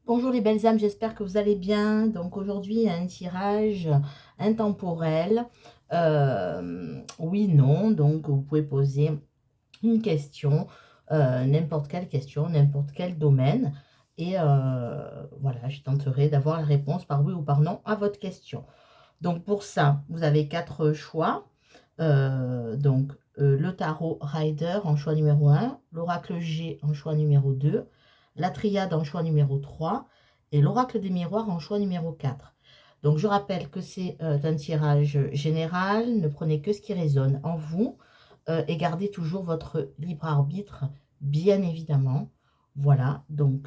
Bonjour les belles âmes, j'espère que vous allez bien. Donc aujourd'hui, un tirage intemporel. Oui, non. Donc vous pouvez poser une question, n'importe quelle question, n'importe quel domaine. Et voilà, je tenterai d'avoir la réponse par oui ou par non à votre question. Donc pour ça, vous avez 4 choix. Le tarot Rider en choix numéro 1, l'oracle G en choix numéro 2, la triade en choix numéro 3 et l'oracle des miroirs en choix numéro 4. Donc je rappelle que c'est un tirage général, ne prenez que ce qui résonne en vous et gardez toujours votre libre arbitre, bien évidemment. Voilà, donc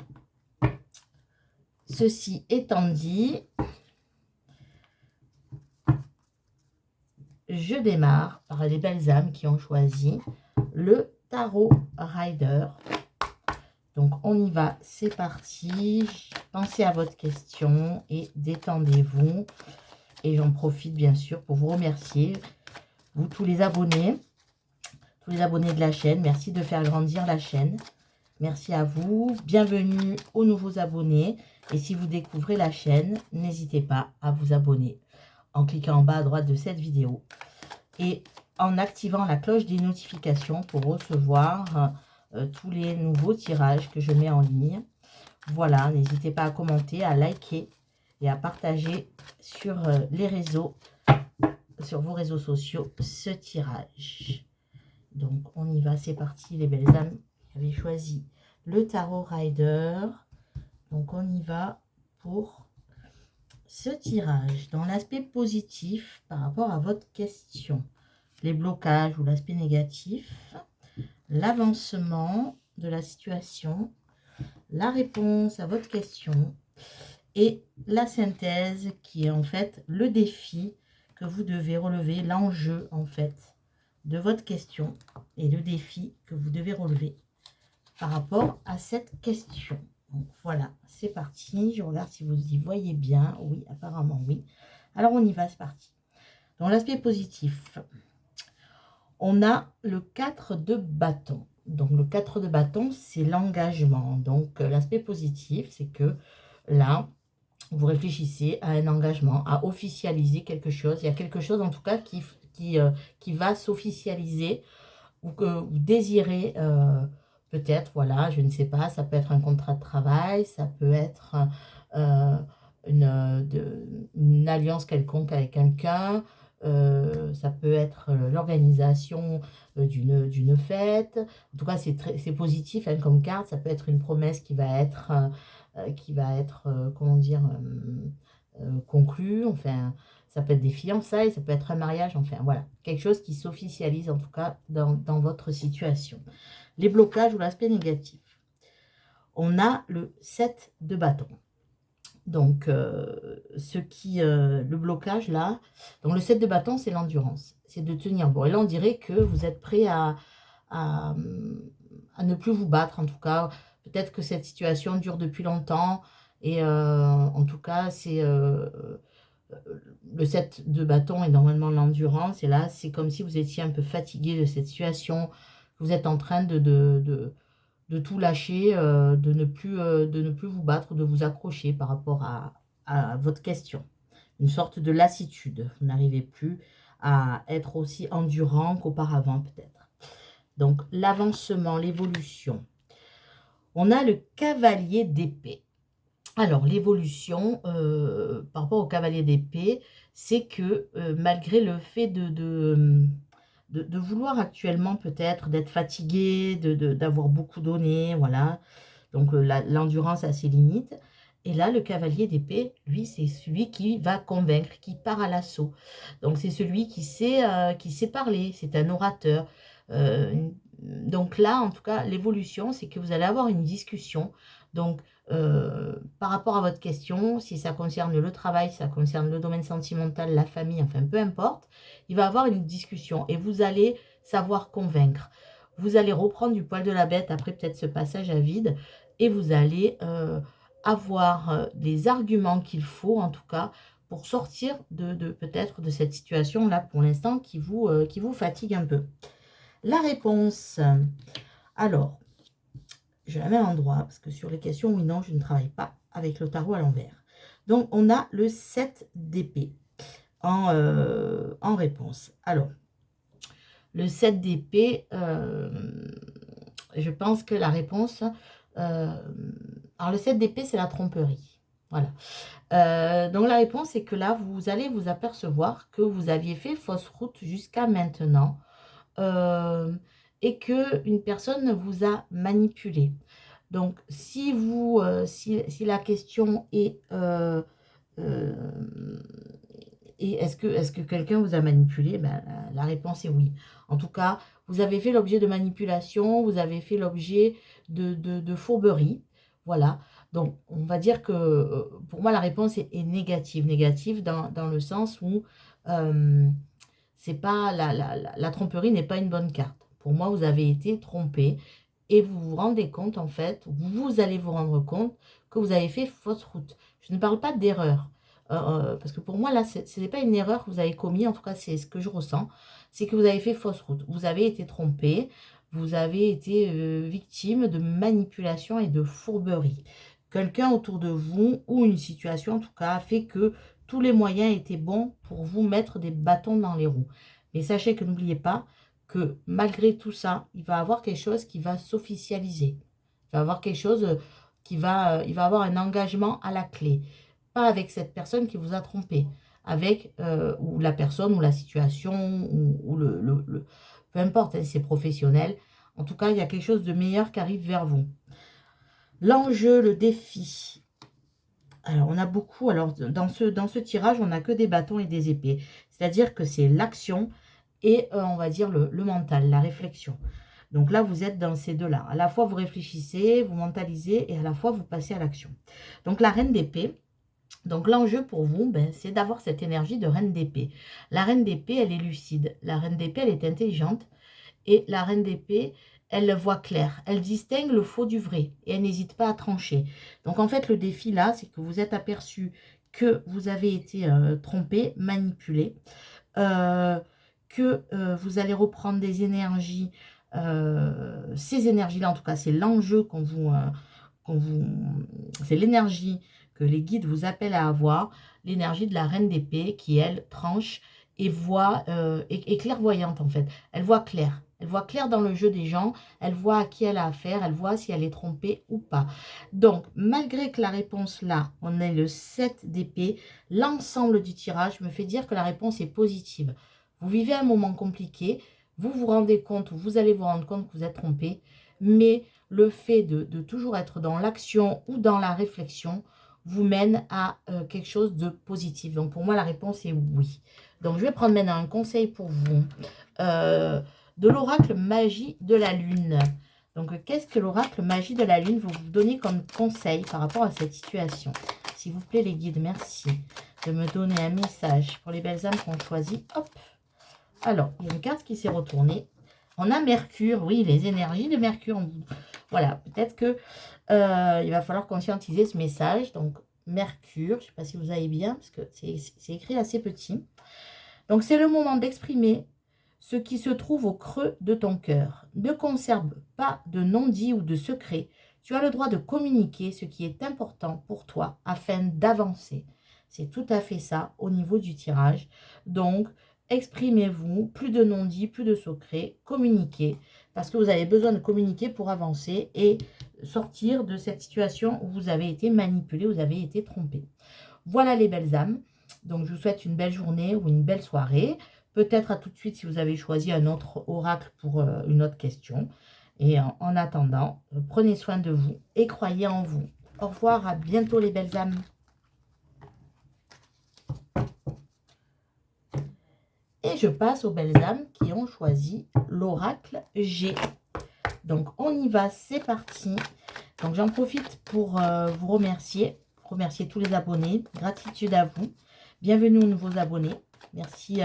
ceci étant dit, je démarre par les belles âmes qui ont choisi le tarot Rider. Donc on y va, c'est parti. Pensez à votre question et détendez-vous. Et j'en profite bien sûr pour vous remercier, vous tous les abonnés de la chaîne. Merci de faire grandir la chaîne. Merci à vous. Bienvenue aux nouveaux abonnés. Et si vous découvrez la chaîne, n'hésitez pas à vous abonner en cliquant en bas à droite de cette vidéo et en activant la cloche des notifications pour recevoir tous les nouveaux tirages que je mets en ligne. Voilà, n'hésitez pas à commenter, à liker et à partager sur les réseaux, sur vos réseaux sociaux, ce tirage. Donc, on y va, c'est parti, les belles âmes qui avaient choisi le tarot Rider. Donc, on y va pour ce tirage. Dans l'aspect positif par rapport à votre question, les blocages ou l'aspect négatif, l'avancement de la situation, la réponse à votre question et la synthèse qui est en fait le défi que vous devez relever, l'enjeu en fait de votre question et le défi que vous devez relever par rapport à cette question. Donc voilà, c'est parti. Je regarde si vous y voyez bien. Oui, apparemment oui. Alors on y va, c'est parti. Dans l'aspect positif, on a le 4 de bâton. Donc le 4 de bâton, c'est l'engagement. Donc l'aspect positif, c'est que là, vous réfléchissez à un engagement, à officialiser quelque chose. Il y a quelque chose en tout cas qui va s'officialiser ou que vous désirez peut-être, voilà, je ne sais pas, ça peut être un contrat de travail, ça peut être euh, une alliance quelconque avec quelqu'un, ça peut être l'organisation d'une fête. En tout cas, c'est positif hein, comme carte. Ça peut être une promesse qui va être comment dire, conclue. Enfin, ça peut être des fiançailles, ça peut être un mariage. Enfin, voilà, quelque chose qui s'officialise en tout cas dans votre situation. Les blocages ou l'aspect négatif. On a le 7 de bâton. Donc, le blocage là, donc le 7 de bâton, c'est l'endurance, c'est de tenir bon. Et là, on dirait que vous êtes prêt à, ne plus vous battre, en tout cas. Peut-être que cette situation dure depuis longtemps, et en tout cas, c'est le 7 de bâton est normalement l'endurance, et là, c'est comme si vous étiez un peu fatigué de cette situation, vous êtes en train de tout lâcher, de ne plus vous battre, de vous accrocher par rapport à votre question. Une sorte de lassitude. Vous n'arrivez plus à être aussi endurant qu'auparavant peut-être. Donc l'avancement, l'évolution. On a le cavalier d'épée. Alors l'évolution par rapport au cavalier d'épée, c'est que malgré le fait de vouloir actuellement peut-être d'être fatigué, d'avoir beaucoup donné, voilà. Donc l'endurance a ses limites. Et là, le cavalier d'épée, lui, c'est celui qui va convaincre, qui part à l'assaut. Donc c'est celui qui sait parler, c'est un orateur. Donc là, en tout cas, l'évolution, c'est que vous allez avoir une discussion. Donc, par rapport à votre question, si ça concerne le travail, si ça concerne le domaine sentimental, la famille, enfin peu importe, il va y avoir une discussion et vous allez savoir convaincre. Vous allez reprendre du poil de la bête après peut-être ce passage à vide et vous allez avoir les arguments qu'il faut en tout cas pour sortir peut-être de cette situation-là pour l'instant qui vous fatigue un peu. La réponse, alors, je la mets à l'endroit parce que sur les questions oui, non, je ne travaille pas. avec le tarot à l'envers. Donc, on a le 7 d'épée en réponse. Alors, le 7 d'épée, je pense que la réponse... alors, le 7 d'épée, c'est la tromperie. Voilà. Donc, la réponse, c'est que là, vous allez vous apercevoir que vous aviez fait fausse route jusqu'à maintenant et qu'une personne vous a manipulé. Donc, si vous, si la question est... et est-ce que quelqu'un vous a manipulé? Ben, la réponse est oui. En tout cas, vous avez fait l'objet de manipulation, vous avez fait l'objet de fourberie. Voilà. Donc, on va dire que pour moi, la réponse est négative. Négative dans le sens où c'est pas la tromperie n'est pas une bonne carte. Pour moi, vous avez été trompé et vous vous rendez compte, en fait, vous allez vous rendre compte que vous avez fait fausse route. Je ne parle pas d'erreur. Parce que pour moi, là, ce n'est pas une erreur que vous avez commise, en tout cas, c'est ce que je ressens, c'est que vous avez fait fausse route. Vous avez été trompé, vous avez été victime de manipulation et de fourberie. Quelqu'un autour de vous, ou une situation, en tout cas, a fait que tous les moyens étaient bons pour vous mettre des bâtons dans les roues. Mais sachez que n'oubliez pas que malgré tout ça, il va y avoir quelque chose qui va s'officialiser. Il va y avoir quelque chose il va avoir un engagement à la clé. Pas avec cette personne qui vous a trompé, avec ou la personne ou la situation ou peu importe, hein, c'est professionnel. En tout cas, il y a quelque chose de meilleur qui arrive vers vous. L'enjeu, le défi. Alors, on a beaucoup. Alors, dans ce tirage, on n'a que des bâtons et des épées. C'est-à-dire que c'est l'action et, on va dire, le mental, la réflexion. Donc là, vous êtes dans ces deux-là. À la fois, vous réfléchissez, vous mentalisez et à la fois, vous passez à l'action. Donc, la reine d'épée. Donc l'enjeu pour vous, ben, c'est d'avoir cette énergie de reine d'épée. La reine d'épée, elle est lucide. La reine d'épée, elle est intelligente. Et la reine d'épée, elle voit clair. Elle distingue le faux du vrai. Et elle n'hésite pas à trancher. Donc en fait, le défi là, c'est que vous êtes aperçu que vous avez été trompé, manipulé. Que vous allez reprendre des énergies. Ces énergies-là, en tout cas, c'est l'enjeu c'est l'énergie que les guides vous appellent à avoir, l'énergie de la reine d'épée qui, elle, tranche et voit, est clairvoyante en fait. Elle voit clair. Elle voit clair dans le jeu des gens. Elle voit à qui elle a affaire. Elle voit si elle est trompée ou pas. Donc, malgré que la réponse là, on ait le 7 d'épée, l'ensemble du tirage me fait dire que la réponse est positive. Vous vivez un moment compliqué. Vous vous rendez compte, ou vous allez vous rendre compte que vous êtes trompé. Mais le fait de toujours être dans l'action ou dans la réflexion vous mène à quelque chose de positif. Donc, pour moi, la réponse est oui. Donc, je vais prendre maintenant un conseil pour vous. De l'oracle magie de la lune. Donc, qu'est-ce que l'oracle magie de la lune va vous donner comme conseil par rapport à cette situation? S'il vous plaît, les guides, merci de me donner un message pour les belles âmes qu'on choisit. Hop. Alors, il y a une carte qui s'est retournée. On a Mercure, oui, les énergies de Mercure. Voilà, peut-être que il va falloir conscientiser ce message. Donc, Mercure, je ne sais pas si vous allez bien, parce que c'est écrit assez petit. Donc, c'est le moment d'exprimer ce qui se trouve au creux de ton cœur. Ne conserve pas de non-dit ou de secret. Tu as le droit de communiquer ce qui est important pour toi afin d'avancer. C'est tout à fait ça au niveau du tirage. Donc, exprimez-vous, plus de non-dit, plus de secret, communiquez, parce que vous avez besoin de communiquer pour avancer et sortir de cette situation où vous avez été manipulé, vous avez été trompé. Voilà les belles âmes. Donc, je vous souhaite une belle journée ou une belle soirée. Peut-être à tout de suite si vous avez choisi un autre oracle pour une autre question. Et en attendant, prenez soin de vous et croyez en vous. Au revoir, à bientôt les belles âmes. Et je passe aux belles âmes qui ont choisi l'oracle G. Donc, on y va, c'est parti. Donc, j'en profite pour vous remercier tous les abonnés. Gratitude à vous. Bienvenue aux nouveaux abonnés. Merci,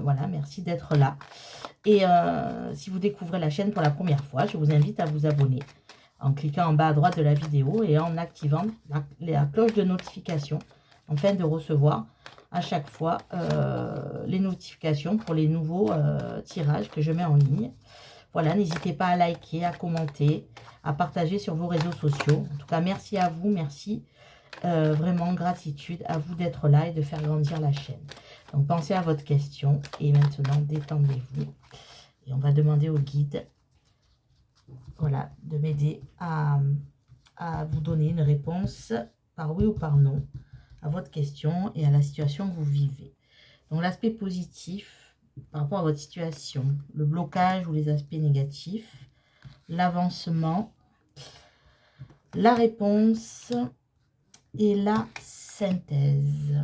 voilà, merci d'être là. Et si vous découvrez la chaîne pour la première fois, je vous invite à vous abonner en cliquant en bas à droite de la vidéo et en activant la cloche de notification afin de recevoir à chaque fois les notifications pour les nouveaux tirages que je mets en ligne. Voilà, n'hésitez pas à liker, à commenter, à partager sur vos réseaux sociaux. En tout cas, merci à vous, merci. Vraiment, gratitude à vous d'être là et de faire grandir la chaîne. Donc, pensez à votre question. Et maintenant, détendez-vous. Et on va demander au guide, voilà, de m'aider à vous donner une réponse par oui ou par non à votre question et à la situation que vous vivez. Donc, l'aspect positif par rapport à votre situation, le blocage ou les aspects négatifs, l'avancement, la réponse et la synthèse.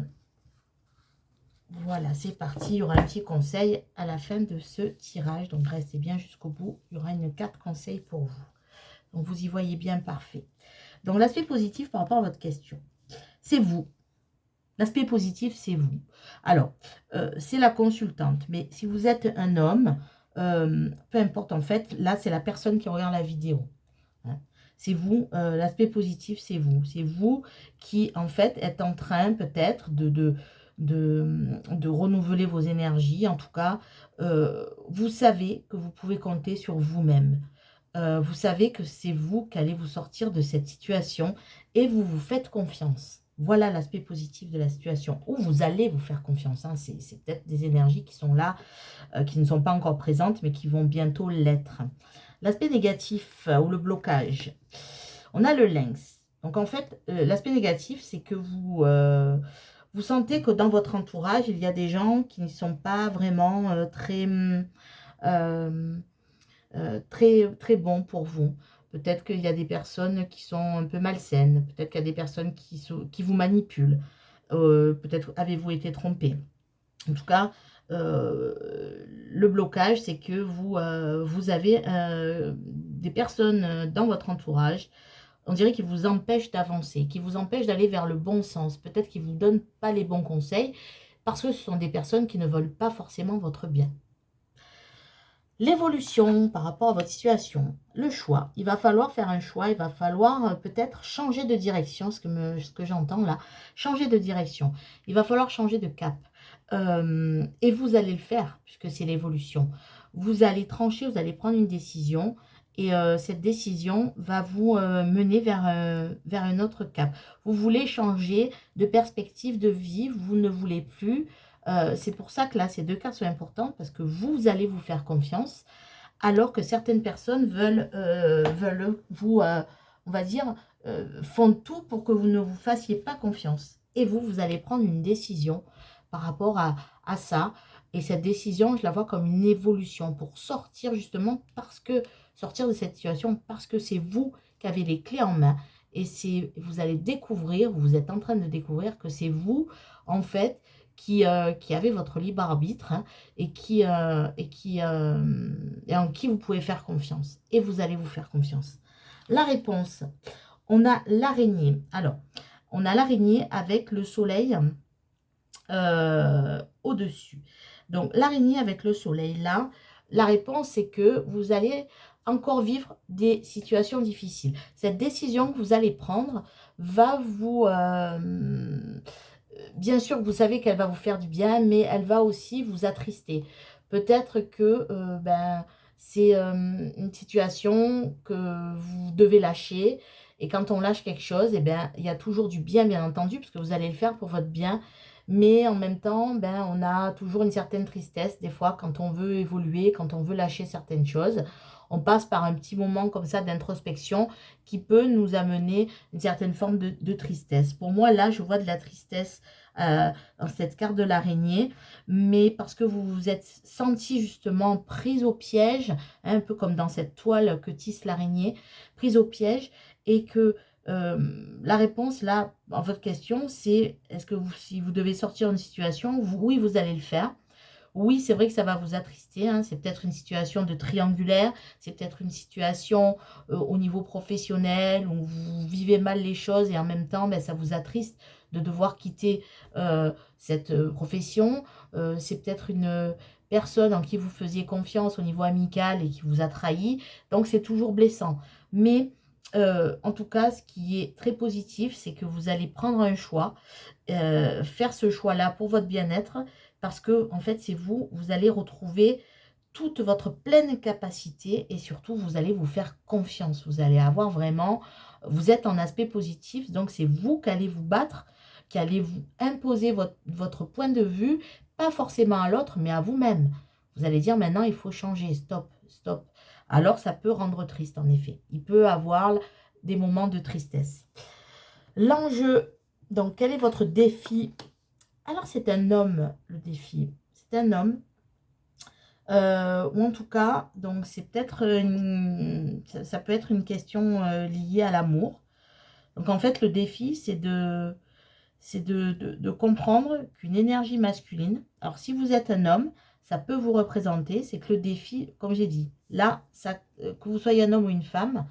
Voilà, c'est parti. Il y aura un petit conseil à la fin de ce tirage. Donc, restez bien jusqu'au bout. Il y aura une 4 conseils pour vous. Donc, vous y voyez bien parfait. Donc, l'aspect positif par rapport à votre question, c'est vous. L'aspect positif, c'est vous. Alors, c'est la consultante. Mais si vous êtes un homme, peu importe en fait, là, c'est la personne qui regarde la vidéo. Hein. C'est vous, l'aspect positif, c'est vous. C'est vous qui, en fait, êtes en train peut-être de renouveler vos énergies. En tout cas, vous savez que vous pouvez compter sur vous-même. Vous savez que c'est vous qui allez vous sortir de cette situation et vous vous faites confiance. Voilà l'aspect positif de la situation, où vous allez vous faire confiance. Hein. C'est peut-être des énergies qui sont là, qui ne sont pas encore présentes, mais qui vont bientôt l'être. L'aspect négatif ou le blocage, on a le lynx. Donc en fait, l'aspect négatif, c'est que vous sentez que dans votre entourage, il y a des gens qui ne sont pas vraiment très bons pour vous. Peut-être qu'il y a des personnes qui sont un peu malsaines. Peut-être qu'il y a des personnes qui vous manipulent. Peut-être avez-vous été trompé. En tout cas, le blocage, c'est que vous avez des personnes dans votre entourage, on dirait qu'ils vous empêchent d'avancer, qui vous empêchent d'aller vers le bon sens. Peut-être qu'ils ne vous donnent pas les bons conseils parce que ce sont des personnes qui ne veulent pas forcément votre bien. L'évolution par rapport à votre situation, le choix. Il va falloir faire un choix, il va falloir peut-être changer de direction, ce que j'entends là, changer de direction. Il va falloir changer de cap. Et vous allez le faire, puisque c'est l'évolution. Vous allez trancher, vous allez prendre une décision, et cette décision va vous mener vers un autre cap. Vous voulez changer de perspective de vie, vous ne voulez plus. C'est pour ça que là, ces deux cartes sont importantes, parce que vous allez vous faire confiance, alors que certaines personnes veulent vous, on va dire, font tout pour que vous ne vous fassiez pas confiance. Et vous allez prendre une décision par rapport à ça. Et cette décision, je la vois comme une évolution pour sortir justement, sortir de cette situation, parce que c'est vous qui avez les clés en main. Et vous allez découvrir, vous êtes en train de découvrir que c'est vous, en fait, qui avez votre libre arbitre, hein, et en qui vous pouvez faire confiance. Et vous allez vous faire confiance. La réponse, on a l'araignée. Alors, on a l'araignée avec le soleil au-dessus. Donc, l'araignée avec le soleil là, la réponse, c'est que vous allez encore vivre des situations difficiles. Cette décision que vous allez prendre va vous... bien sûr, vous savez qu'elle va vous faire du bien, mais elle va aussi vous attrister. Peut-être que c'est une situation que vous devez lâcher. Et quand on lâche quelque chose, eh ben, il y a toujours du bien entendu, parce que vous allez le faire pour votre bien. Mais en même temps, on a toujours une certaine tristesse, des fois, quand on veut évoluer, quand on veut lâcher certaines choses. On passe par un petit moment comme ça d'introspection qui peut nous amener une certaine forme de tristesse. Pour moi, là, je vois de la tristesse dans cette carte de l'araignée, mais parce que vous vous êtes senti justement prise au piège, hein, un peu comme dans cette toile que tisse l'araignée, prise au piège, et que la réponse là, en votre question, c'est est-ce que si vous devez sortir d'une situation, oui, vous allez le faire. Oui, c'est vrai que ça va vous attrister, hein. C'est peut-être une situation de triangulaire, c'est peut-être une situation au niveau professionnel où vous vivez mal les choses et en même temps, ça vous attriste de devoir quitter cette profession. C'est peut-être une personne en qui vous faisiez confiance au niveau amical et qui vous a trahi. Donc, c'est toujours blessant. Mais en tout cas, ce qui est très positif, c'est que vous allez prendre un choix, faire ce choix-là pour votre bien-être, parce que, en fait, c'est vous allez retrouver toute votre pleine capacité et surtout, vous allez vous faire confiance. Vous allez avoir vraiment, vous êtes en aspect positif, donc c'est vous qui allez vous battre, qui allez vous imposer votre point de vue, pas forcément à l'autre, mais à vous-même. Vous allez dire maintenant, il faut changer, stop, stop. Alors, ça peut rendre triste, en effet. Il peut avoir des moments de tristesse. L'enjeu, donc, quel est votre défi? Alors, c'est un homme, le défi. C'est un homme. Ou en tout cas, donc c'est peut-être ça peut être une question liée à l'amour. Donc, en fait, le défi, c'est de comprendre qu'une énergie masculine, alors si vous êtes un homme, ça peut vous représenter, c'est que le défi, comme j'ai dit, là, ça, que vous soyez un homme ou une femme,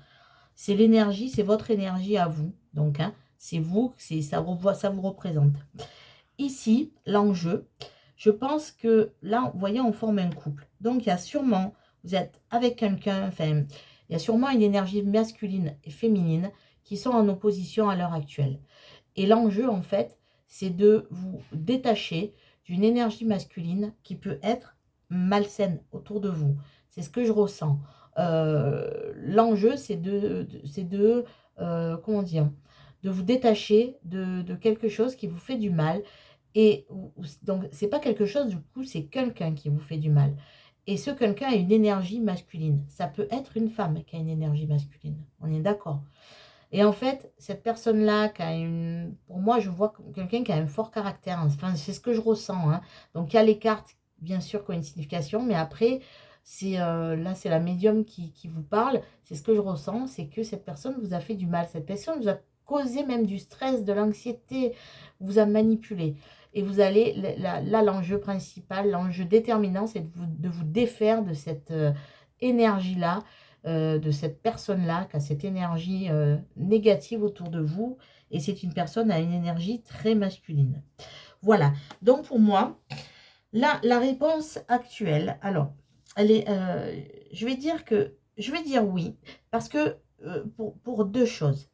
c'est l'énergie, c'est votre énergie à vous. Donc, hein, c'est vous, ça vous représente. Ici, l'enjeu, je pense que là, vous voyez, on forme un couple. Donc, il y a sûrement, vous êtes avec quelqu'un, enfin, il y a sûrement une énergie masculine et féminine qui sont en opposition à l'heure actuelle. Et l'enjeu, en fait, c'est de vous détacher d'une énergie masculine qui peut être malsaine autour de vous. C'est ce que je ressens. L'enjeu, c'est comment dire, de vous détacher de quelque chose qui vous fait du mal. Et donc, c'est pas quelque chose, du coup, c'est quelqu'un qui vous fait du mal. Et ce quelqu'un a une énergie masculine. Ça peut être une femme qui a une énergie masculine. On est d'accord. Et en fait, cette personne-là, pour moi, je vois quelqu'un qui a un fort caractère. Enfin, c'est ce que je ressens. Hein. Donc, il y a les cartes, bien sûr, qui ont une signification. Mais après, là, c'est la médium qui vous parle. C'est ce que je ressens. C'est que cette personne vous a fait du mal. Cette personne vous a causé même du stress, de l'anxiété, vous a manipulé. Et vous allez, là, l'enjeu principal, l'enjeu déterminant, c'est de vous défaire de cette énergie-là, de cette personne-là qui a cette énergie négative autour de vous. Et c'est une personne à une énergie très masculine. Voilà. Donc, pour moi, là, la réponse actuelle, alors, elle est, je vais dire oui, parce que pour deux choses.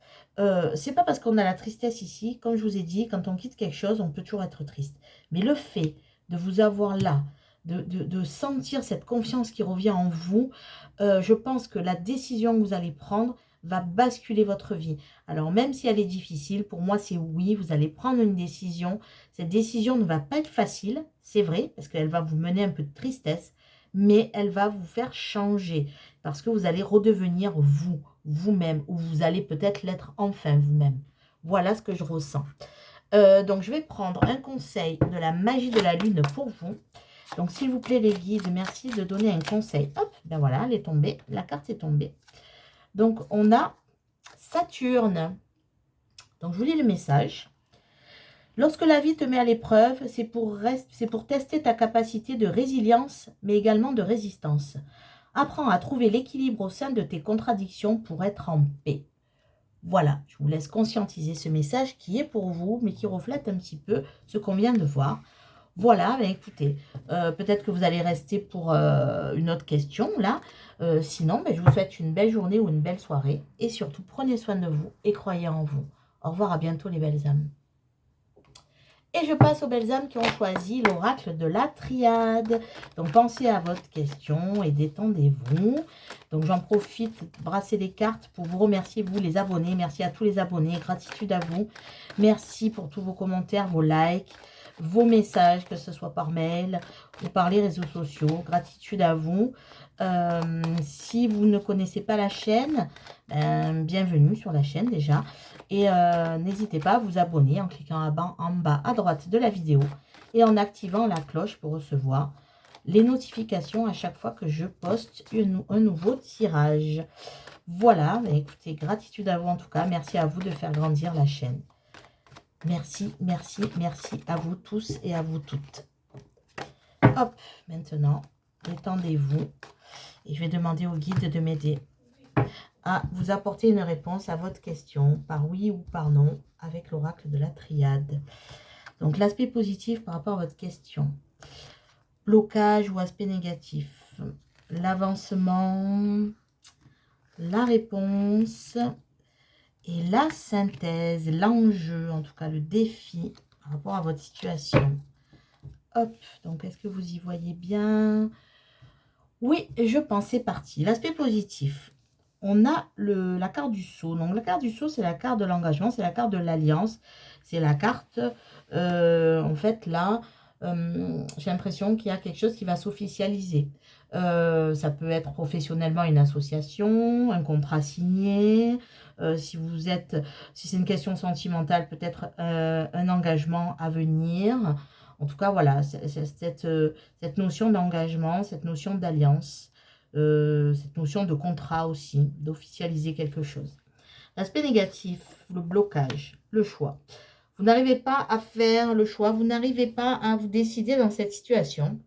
C'est pas parce qu'on a la tristesse ici, comme je vous ai dit, quand on quitte quelque chose, on peut toujours être triste. Mais le fait de vous avoir là, de sentir cette confiance qui revient en vous, je pense que la décision que vous allez prendre va basculer votre vie. Alors, même si elle est difficile, pour moi, c'est oui, vous allez prendre une décision. Cette décision ne va pas être facile, c'est vrai, parce qu'elle va vous mener un peu de tristesse, mais elle va vous faire changer, parce que vous allez redevenir vous, vous-même, ou vous allez peut-être l'être enfin vous-même. Voilà ce que je ressens. Donc, je vais prendre un conseil de la magie de la lune pour vous. Donc, s'il vous plaît, les guides, merci de donner un conseil. Hop, ben voilà, elle est tombée. La carte est tombée. Donc, on a Saturne. Donc, je vous lis le message. Lorsque la vie te met à l'épreuve, c'est pour tester ta capacité de résilience, mais également de résistance. Apprends à trouver l'équilibre au sein de tes contradictions pour être en paix. Voilà, je vous laisse conscientiser ce message qui est pour vous, mais qui reflète un petit peu ce qu'on vient de voir. Voilà, ben écoutez, peut-être que vous allez rester pour une autre question, là. Sinon, ben, je vous souhaite une belle journée ou une belle soirée. Et surtout, prenez soin de vous et croyez en vous. Au revoir, à bientôt les belles âmes. Et je passe aux belles âmes qui ont choisi l'oracle de la triade. Donc, pensez à votre question et détendez-vous. Donc, j'en profite, brasser les cartes pour vous remercier, vous les abonnés. Merci à tous les abonnés, gratitude à vous. Merci pour tous vos commentaires, vos likes, vos messages, que ce soit par mail ou par les réseaux sociaux. Gratitude à vous. Si vous ne connaissez pas la chaîne, bienvenue sur la chaîne déjà. Et n'hésitez pas à vous abonner en cliquant en bas à droite de la vidéo et en activant la cloche pour recevoir les notifications à chaque fois que je poste un nouveau tirage. Voilà, écoutez, gratitude à vous en tout cas. Merci à vous de faire grandir la chaîne. Merci, merci, merci à vous tous et à vous toutes. Hop, maintenant, détendez-vous. Et je vais demander au guide de m'aider à vous apporter une réponse à votre question par oui ou par non avec l'oracle de la triade. Donc, l'aspect positif par rapport à votre question. Blocage ou aspect négatif. L'avancement, la réponse et la synthèse, l'enjeu, en tout cas le défi par rapport à votre situation. Hop, donc est-ce que vous y voyez bien ? Oui, je pense, c'est parti. L'aspect positif. On a la carte du sceau. Donc, la carte du sceau, c'est la carte de l'engagement, c'est la carte de l'alliance. C'est la carte, en fait, là, j'ai l'impression qu'il y a quelque chose qui va s'officialiser. Ça peut être professionnellement une association, un contrat signé. Si c'est une question sentimentale, peut-être un engagement à venir. En tout cas, voilà, cette notion d'engagement, cette notion d'alliance, cette notion de contrat aussi, d'officialiser quelque chose. L'aspect négatif, le blocage, le choix. Vous n'arrivez pas à faire le choix, vous n'arrivez pas à vous décider dans cette situation.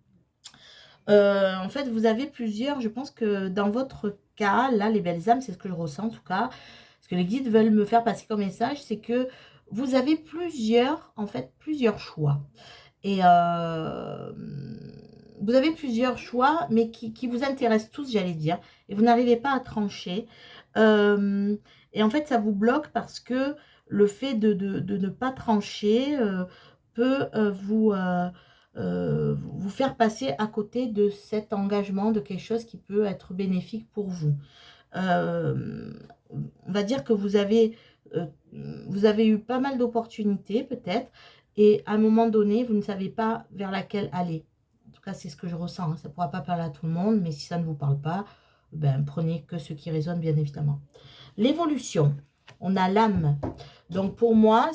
En fait, vous avez plusieurs, je pense que dans votre cas, là, les belles âmes, c'est ce que je ressens en tout cas, ce que les guides veulent me faire passer comme message, c'est que vous avez plusieurs choix. Et vous avez plusieurs choix, mais qui vous intéressent tous, j'allais dire. Et vous n'arrivez pas à trancher. Et en fait, ça vous bloque parce que le fait de ne pas trancher peut vous faire passer à côté de cet engagement, de quelque chose qui peut être bénéfique pour vous. On va dire que vous avez eu pas mal d'opportunités peut-être, et à un moment donné, vous ne savez pas vers laquelle aller. En tout cas, c'est ce que je ressens, hein. Ça ne pourra pas parler à tout le monde, mais si ça ne vous parle pas, ben, prenez que ce qui résonne, bien évidemment. L'évolution, on a l'âme. Donc pour moi,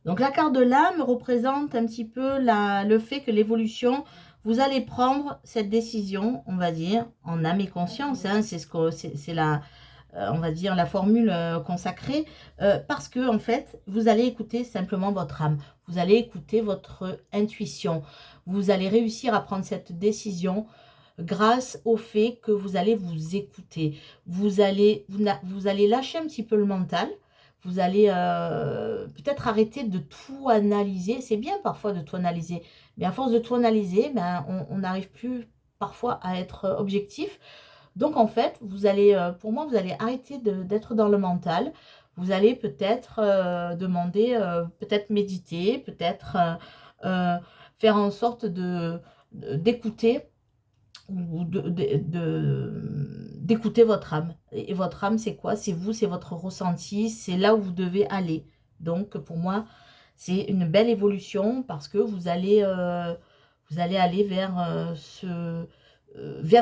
donc la carte de l'âme représente un petit peu le fait que l'évolution, vous allez prendre cette décision, on va dire, en âme et conscience, hein. C'est la, on va dire, la formule consacrée, parce que en fait, vous allez écouter simplement votre âme, vous allez écouter votre intuition, vous allez réussir à prendre cette décision grâce au fait que vous allez vous écouter, vous allez lâcher un petit peu le mental, vous allez peut-être arrêter de tout analyser. C'est bien parfois de tout analyser, mais à force de tout analyser, ben, on n'arrive plus parfois à être objectif. Donc, en fait, pour moi, vous allez arrêter d'être dans le mental. Vous allez peut-être demander, peut-être méditer, peut-être faire en sorte d'écouter ou d'écouter votre âme. Et votre âme, c'est quoi? C'est vous, c'est votre ressenti, c'est là où vous devez aller. Donc, pour moi, c'est une belle évolution parce que vous allez aller vers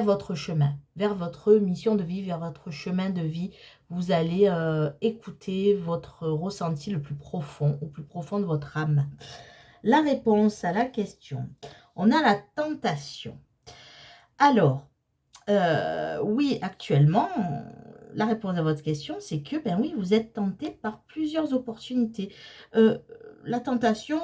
votre chemin, vers votre mission de vie, vers votre chemin de vie. Vous allez écouter votre ressenti le plus profond, au plus profond de votre âme. La réponse à la question. On a la tentation. Alors, oui, actuellement, la réponse à votre question, c'est que, ben oui, vous êtes tenté par plusieurs opportunités. La tentation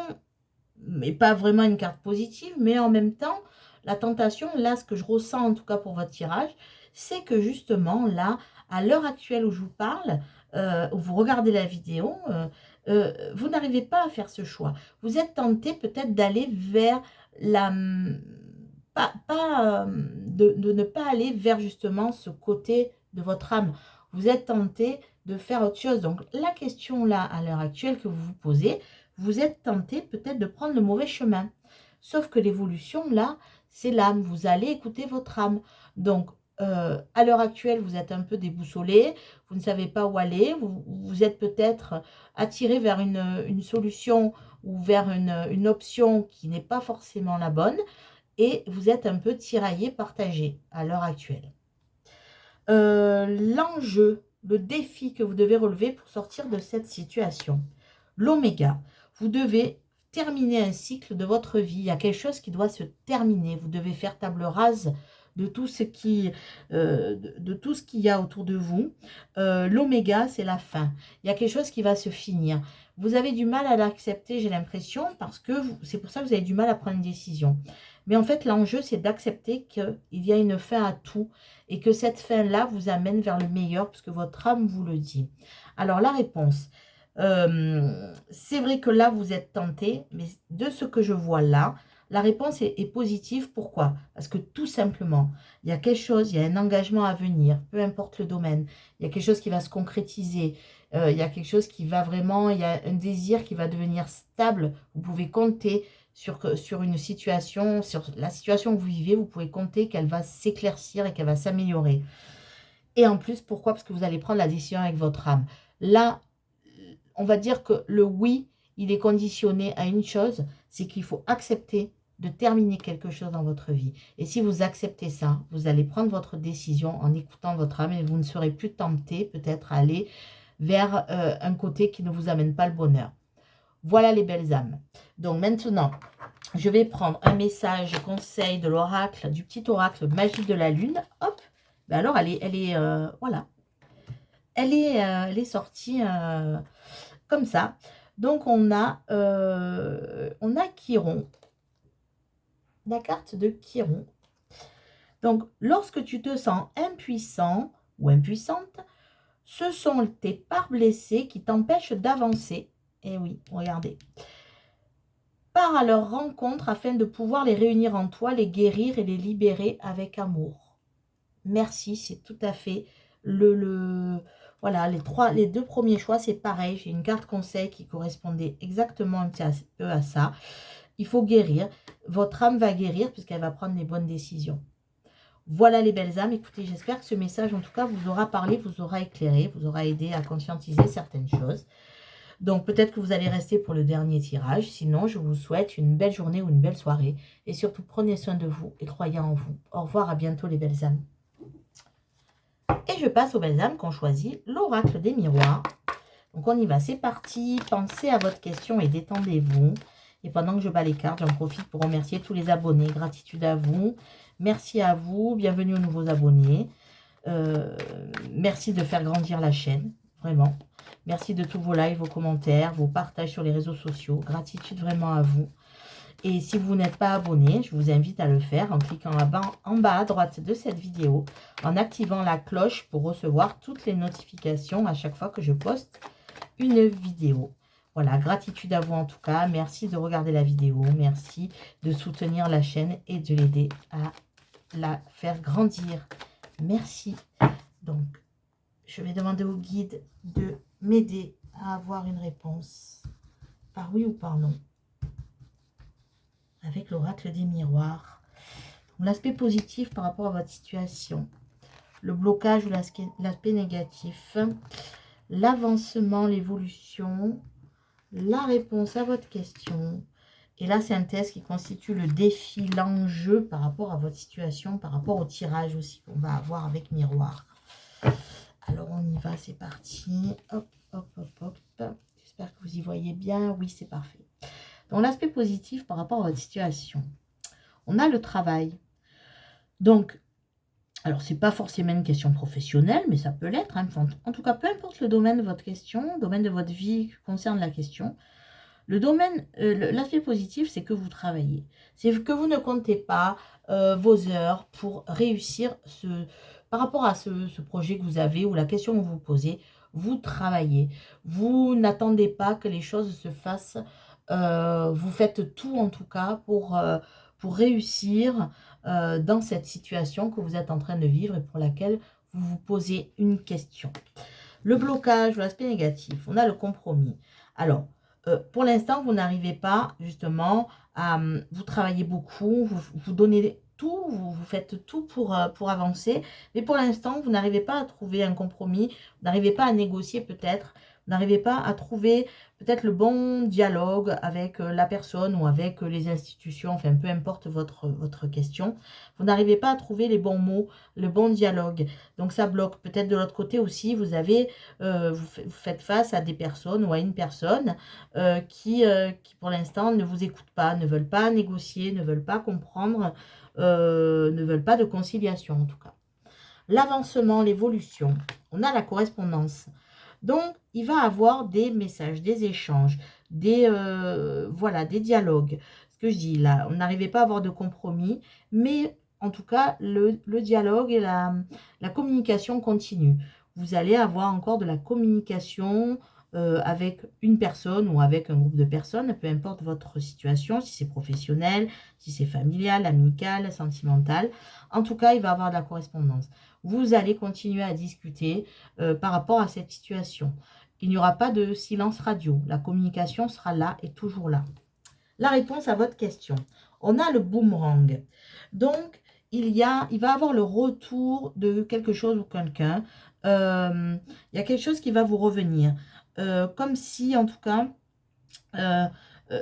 n'est pas vraiment une carte positive, mais en même temps, la tentation, là, ce que je ressens, en tout cas pour votre tirage, c'est que justement, là, à l'heure actuelle où je vous parle, où vous regardez la vidéo, vous n'arrivez pas à faire ce choix. Vous êtes tenté peut-être d'aller vers la... de ne pas aller vers justement ce côté de votre âme. Vous êtes tenté de faire autre chose. Donc, la question là, à l'heure actuelle que vous vous posez, vous êtes tenté peut-être de prendre le mauvais chemin. Sauf que l'évolution là, c'est l'âme. Vous allez écouter votre âme. Donc, à l'heure actuelle, vous êtes un peu déboussolé, vous ne savez pas où aller, vous êtes peut-être attiré vers une solution ou vers une option qui n'est pas forcément la bonne, et vous êtes un peu tiraillé, partagé à l'heure actuelle. L'enjeu, le défi que vous devez relever pour sortir de cette situation. L'oméga, vous devez terminer un cycle de votre vie. Il y a quelque chose qui doit se terminer. Vous devez faire table rase de tout ce qu'il y a autour de vous. L'oméga, c'est la fin. Il y a quelque chose qui va se finir. Vous avez du mal à l'accepter, j'ai l'impression, parce que c'est pour ça que vous avez du mal à prendre une décision. Mais en fait, l'enjeu, c'est d'accepter qu'il y a une fin à tout et que cette fin-là vous amène vers le meilleur, parce que votre âme vous le dit. Alors, la réponse, c'est vrai que là, vous êtes tenté, mais de ce que je vois là, la réponse est positive. Pourquoi? Parce que tout simplement, il y a un engagement à venir, peu importe le domaine. Il y a quelque chose qui va se concrétiser. Il y a quelque chose qui va vraiment, il y a un désir qui va devenir stable. Vous pouvez compter sur une situation, sur la situation que vous vivez, vous pouvez compter qu'elle va s'éclaircir et qu'elle va s'améliorer. Et en plus, pourquoi? Parce que vous allez prendre la décision avec votre âme. Là, on va dire que le oui, il est conditionné à une chose, c'est qu'il faut accepter de terminer quelque chose dans votre vie. Et si vous acceptez ça, vous allez prendre votre décision en écoutant votre âme et vous ne serez plus tenté peut-être à aller vers un côté qui ne vous amène pas le bonheur. Voilà les belles âmes. Donc maintenant, je vais prendre un message conseil de l'oracle, du petit oracle Magie de la Lune. Hop, ben alors voilà, elle est sortie comme ça. Donc on a Chiron, la carte de Chiron. Donc lorsque tu te sens impuissant ou impuissante, ce sont tes parts blessées qui t'empêchent d'avancer. Et oui, regardez. Pars à leur rencontre afin de pouvoir les réunir en toi, les guérir et les libérer avec amour. Merci, c'est tout à fait voilà, les deux premiers choix, c'est pareil. J'ai une carte conseil qui correspondait exactement un petit peu à ça. Il faut guérir. Votre âme va guérir puisqu'elle va prendre les bonnes décisions. Voilà les belles âmes. Écoutez, j'espère que ce message, en tout cas, vous aura parlé, vous aura éclairé, vous aura aidé à conscientiser certaines choses. Donc, peut-être que vous allez rester pour le dernier tirage. Sinon, je vous souhaite une belle journée ou une belle soirée. Et surtout, prenez soin de vous et croyez en vous. Au revoir, à bientôt les belles âmes. Et je passe aux belles âmes qui ont choisi l'oracle des miroirs. Donc, on y va, c'est parti. Pensez à votre question et détendez-vous. Et pendant que je bats les cartes, j'en profite pour remercier tous les abonnés. Gratitude à vous. Merci à vous. Bienvenue aux nouveaux abonnés. Merci de faire grandir la chaîne. Vraiment. Merci de tous vos likes, vos commentaires, vos partages sur les réseaux sociaux. Gratitude vraiment à vous. Et si vous n'êtes pas abonné, je vous invite à le faire en cliquant en bas à droite de cette vidéo, en activant la cloche pour recevoir toutes les notifications à chaque fois que je poste une vidéo. Voilà, gratitude à vous en tout cas. Merci de regarder la vidéo. Merci de soutenir la chaîne et de l'aider à la faire grandir. Merci. Donc, je vais demander au guide de m'aider à avoir une réponse par oui ou par non avec l'oracle des miroirs. L'aspect positif par rapport à votre situation, le blocage ou l'aspect négatif, l'avancement, l'évolution, la réponse à votre question. Et là, c'est un test qui constitue le défi, l'enjeu par rapport à votre situation, par rapport au tirage aussi qu'on va avoir avec miroir. Alors, on y va, c'est parti. Hop, hop, hop, hop. J'espère que vous y voyez bien. Oui, c'est parfait. Donc, l'aspect positif par rapport à votre situation. On a le travail. Donc, alors, ce n'est pas forcément une question professionnelle, mais ça peut l'être. Hein. En tout cas, peu importe le domaine de votre question, le domaine de votre vie qui concerne la question, le domaine, l'aspect positif, c'est que vous travaillez. C'est que vous ne comptez pas vos heures pour réussir par rapport à ce projet que vous avez ou la question que vous vous posez. Vous travaillez. Vous n'attendez pas que les choses se fassent. Vous faites tout en tout cas pour réussir dans cette situation que vous êtes en train de vivre et pour laquelle vous vous posez une question. Le blocage, l'aspect négatif, on a le compromis. Alors, pour l'instant, vous n'arrivez pas justement à... Vous travaillez beaucoup, vous donnez tout, vous faites tout pour avancer. Mais pour l'instant, vous n'arrivez pas à trouver un compromis, vous n'arrivez pas à négocier peut-être, vous n'arrivez pas à trouver peut-être le bon dialogue avec la personne ou avec les institutions, enfin peu importe votre question. Vous n'arrivez pas à trouver les bons mots, le bon dialogue. Donc ça bloque. Peut-être de l'autre côté aussi, vous avez, vous faites face à des personnes ou à une personne qui pour l'instant ne vous écoutent pas, ne veulent pas négocier, ne veulent pas comprendre, ne veulent pas de conciliation en tout cas. L'avancement, l'évolution, on a la correspondance. Donc, il va avoir des messages, des échanges, voilà, des dialogues. Ce que je dis là, on n'arrivait pas à avoir de compromis, mais en tout cas, le dialogue et la communication continue. Vous allez avoir encore de la communication avec une personne ou avec un groupe de personnes, peu importe votre situation, si c'est professionnel, si c'est familial, amical, sentimental. En tout cas, il va y avoir de la correspondance. Vous allez continuer à discuter par rapport à cette situation. il n'y aura pas de silence radio. La communication sera là et toujours là. La réponse à votre question. On a le boomerang. Donc, il va avoir le retour de quelque chose ou quelqu'un. Il y a quelque chose qui va vous revenir. Comme si, en tout cas,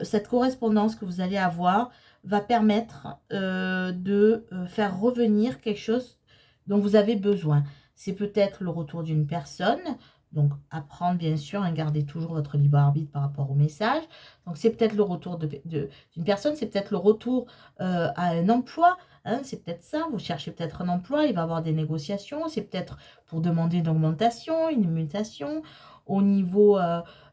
cette correspondance que vous allez avoir va permettre de faire revenir quelque chose dont vous avez besoin. C'est peut-être le retour d'une personne. Donc, apprendre, bien sûr, à garder toujours votre libre arbitre par rapport au message. Donc, c'est peut-être le retour d'une personne, c'est peut-être le retour à un emploi. Hein, c'est peut-être ça, vous cherchez peut-être un emploi, il va y avoir des négociations. C'est peut-être pour demander une augmentation, une mutation. Au niveau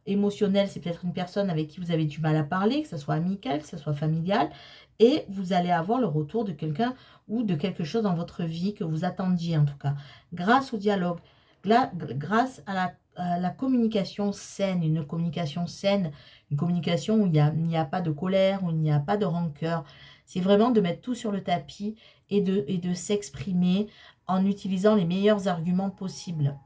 émotionnel, c'est peut-être une personne avec qui vous avez du mal à parler, que ce soit amical, que ce soit familial. Et vous allez avoir le retour de quelqu'un ou de quelque chose dans votre vie que vous attendiez en tout cas. Grâce au dialogue, grâce à la communication saine, une communication saine, une communication où il n'y a pas de colère, où il n'y a pas de rancœur. C'est vraiment de mettre tout sur le tapis et de s'exprimer en utilisant les meilleurs arguments possibles.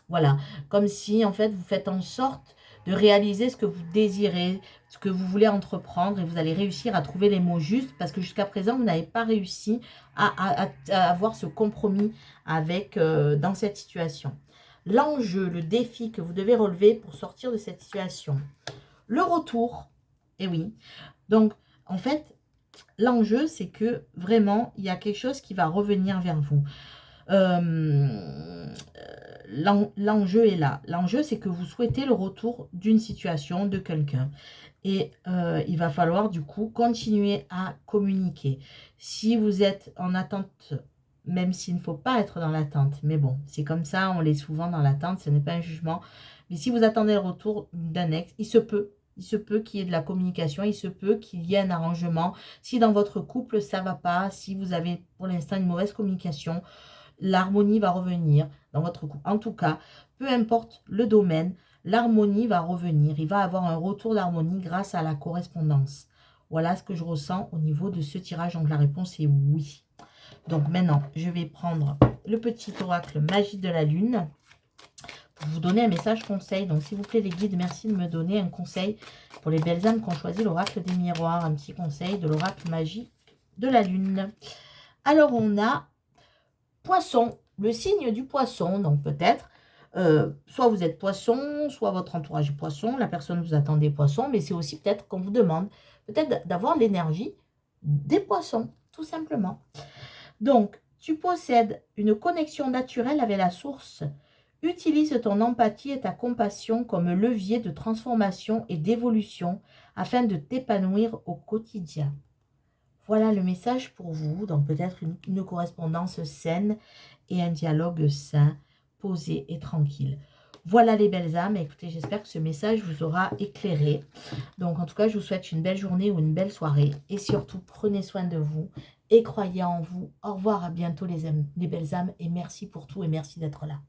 Voilà, comme si en fait vous faites en sorte de réaliser ce que vous désirez, ce que vous voulez entreprendre et vous allez réussir à trouver les mots justes parce que jusqu'à présent vous n'avez pas réussi à avoir ce compromis avec dans cette situation. L'enjeu, le défi que vous devez relever pour sortir de cette situation. Le retour, et oui. Donc, en fait, l'enjeu, c'est que vraiment, il y a quelque chose qui va revenir vers vous. L'enjeu est là. L'enjeu, c'est que vous souhaitez le retour d'une situation, de quelqu'un. Et il va falloir, du coup, continuer à communiquer. Si vous êtes en attente, même s'il ne faut pas être dans l'attente, mais bon, c'est comme ça, on l'est souvent dans l'attente, ce n'est pas un jugement. Mais si vous attendez le retour d'un ex, il se peut qu'il y ait de la communication, il se peut qu'il y ait un arrangement. Si dans votre couple, ça ne va pas, si vous avez pour l'instant une mauvaise communication, l'harmonie va revenir dans votre couple. En tout cas, peu importe le domaine, l'harmonie va revenir. Il va avoir un retour d'harmonie grâce à la correspondance. Voilà ce que je ressens au niveau de ce tirage. Donc la réponse est oui. Donc maintenant, je vais prendre le petit oracle magie de la lune pour vous donner un message conseil. Donc s'il vous plaît les guides, merci de me donner un conseil pour les belles âmes qui ont choisi l'oracle des miroirs. Un petit conseil de l'oracle magie de la lune. Alors on a Poisson, le signe du poisson. Donc peut-être, soit vous êtes poisson, soit votre entourage est poisson, la personne vous attend des poissons, mais c'est aussi peut-être qu'on vous demande peut-être d'avoir l'énergie des poissons, tout simplement. Donc, tu possèdes une connexion naturelle avec la source. Utilise ton empathie et ta compassion comme levier de transformation et d'évolution afin de t'épanouir au quotidien. Voilà le message pour vous. Donc peut-être une correspondance saine et un dialogue sain, posé et tranquille. Voilà les belles âmes. Écoutez, j'espère que ce message vous aura éclairé. Donc en tout cas, je vous souhaite une belle journée ou une belle soirée. Et surtout, prenez soin de vous et croyez en vous. Au revoir, à bientôt les belles âmes. Et merci pour tout et merci d'être là.